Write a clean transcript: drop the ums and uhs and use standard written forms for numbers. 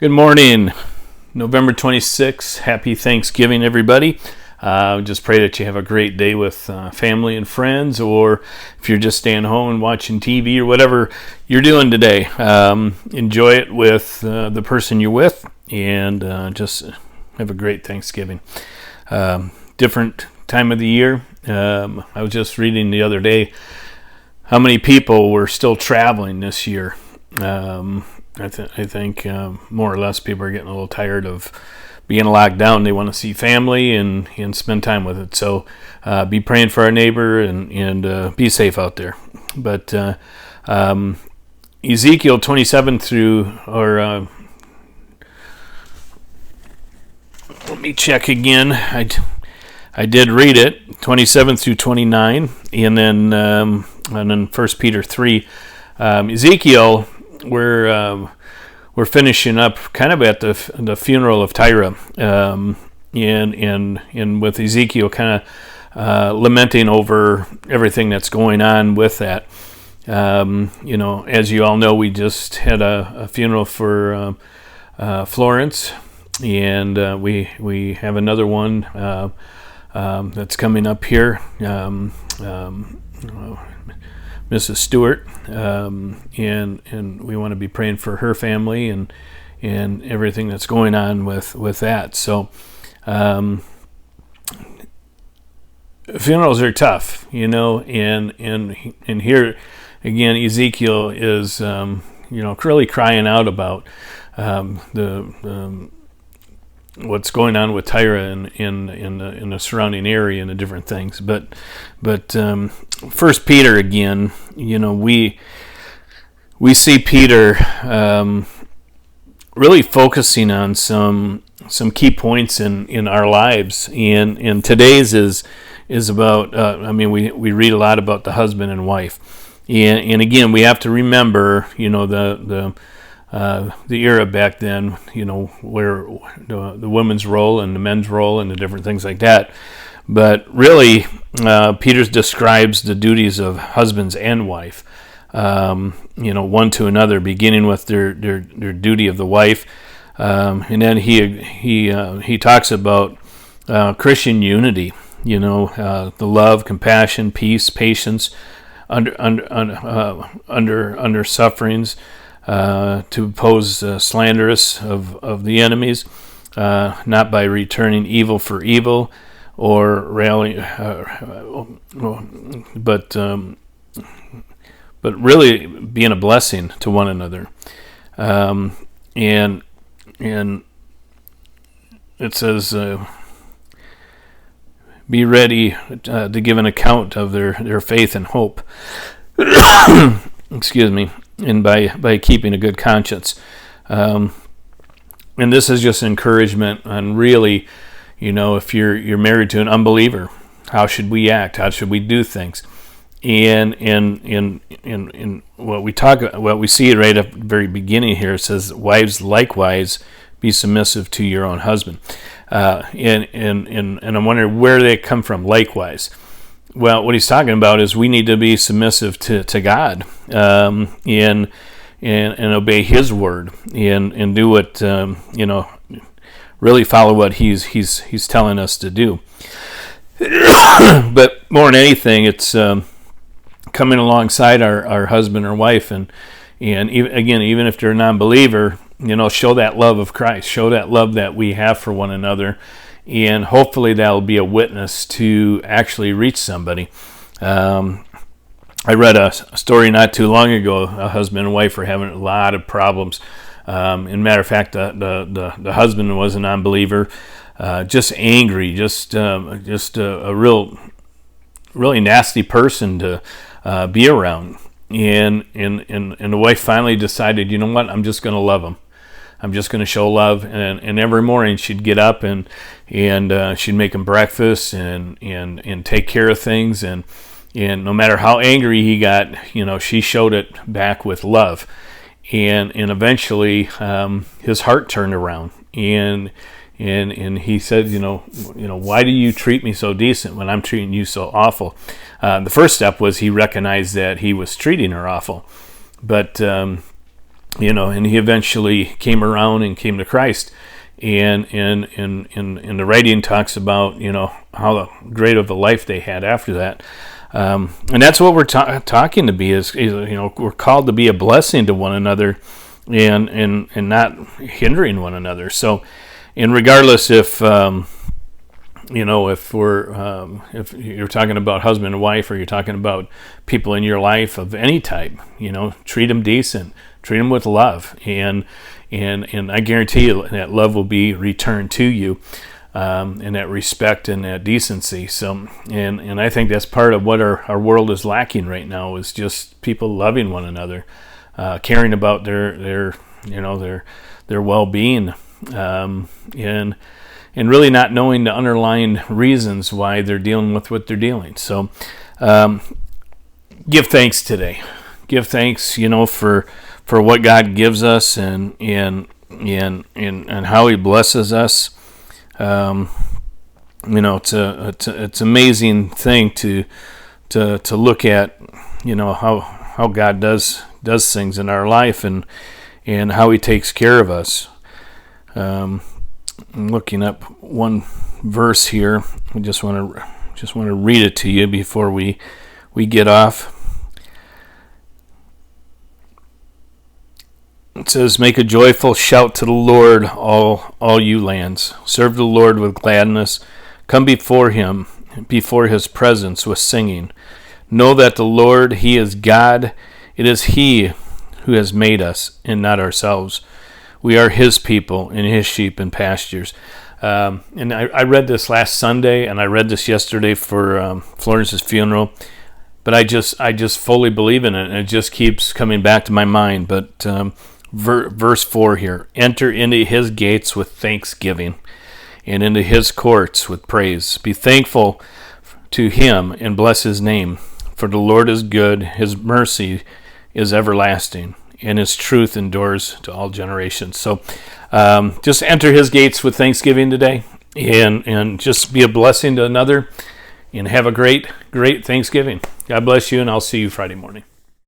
Good morning, November 26th. Happy Thanksgiving, everybody. Just pray that you have a great day with family and friends, or if you're just staying home and watching TV or whatever you're doing today, enjoy it with the person you're with, and just have a great Thanksgiving. Different time of the year. I was just reading the other day how many people were still traveling this year. I think more or less people are getting a little tired of being locked down. They want to see family and spend time with it. So be praying for our neighbor and be safe out there. But Ezekiel 27 through, or let me check again. I did read it, 27 through 29, and then 1 Peter 3. Ezekiel, we're finishing up kind of at the funeral of Tyre, and with Ezekiel kind of lamenting over everything that's going on with that. As you all know, we just had a funeral for Florence, and we have another one that's coming up here. Mrs. Stewart, and we want to be praying for her family and everything that's going on with that. So funerals are tough, and here again Ezekiel is really crying out about the what's going on with Tyre in the surrounding area and the different things. But First Peter again, we see Peter really focusing on some key points in our lives, and today's is about. We read a lot about the husband and wife, and again we have to remember, the era back then, where the women's role and the men's role and the different things like that. But really, Peter describes the duties of husbands and wife, one to another, beginning with their duty of the wife, and then he talks about Christian unity, the love, compassion, peace, patience, under sufferings. To oppose slanderous of the enemies, not by returning evil for evil or rallying, but really being a blessing to one another. And it says, be ready to give an account of their faith and hope. Excuse me. And by keeping a good conscience. And this is just encouragement on really, if you're married to an unbeliever, how should we act? How should we do things? And what we see it right at the very beginning here, it says, wives likewise be submissive to your own husband. And I'm wondering where they come from, likewise. Well, what he's talking about is we need to be submissive to God, and obey His word, and do what really follow what he's telling us to do. But more than anything, it's coming alongside our husband or wife, and even if they're a non-believer, show that love of Christ, show that love that we have for one another. And hopefully that will be a witness to actually reach somebody. I read a story not too long ago. A husband and wife were having a lot of problems. In matter of fact, the husband was a non-believer, just angry, just a really nasty person to be around. And the wife finally decided, what, I'm just going to love him. I'm just going to show love, and every morning she'd get up and she'd make him breakfast and take care of things, and no matter how angry he got, she showed it back with love, and eventually his heart turned around, and he said, why do you treat me so decent when I'm treating you so awful? The first step was he recognized that he was treating her awful, but and he eventually came around and came to Christ. And the writing talks about, how great of a life they had after that. And that's what we're talking to be is, we're called to be a blessing to one another and not hindering one another. So, and regardless if if you're talking about husband and wife, or you're talking about people in your life of any type, treat them decent, treat them with love, and I guarantee you that love will be returned to you, and that respect and that decency. So, and I think that's part of what our world is lacking right now, is just people loving one another, caring about their well-being, and really not knowing the underlying reasons why they're dealing with what they're dealing. So, give thanks today. Give thanks, for what God gives us and how He blesses us. It's amazing thing to look at, how God does things in our life and how He takes care of us. I'm looking up one verse here. I just want to read it to you before we get off. It says, "Make a joyful shout to the Lord, all you lands. Serve the Lord with gladness. Come before Him, before His presence with singing. Know that the Lord, He is God. It is He who has made us, and not ourselves. We are His people and His sheep and pastures." And I read this last Sunday, and I read this yesterday for Florence's funeral. But I just fully believe in it, and it just keeps coming back to my mind. But verse 4 here: "Enter into His gates with thanksgiving, and into His courts with praise. Be thankful to Him and bless His name. For the Lord is good; His mercy is everlasting, and His truth endures to all generations." So just enter His gates with thanksgiving today, and just be a blessing to another, and have a great Thanksgiving. God bless you, and I'll see you Friday morning.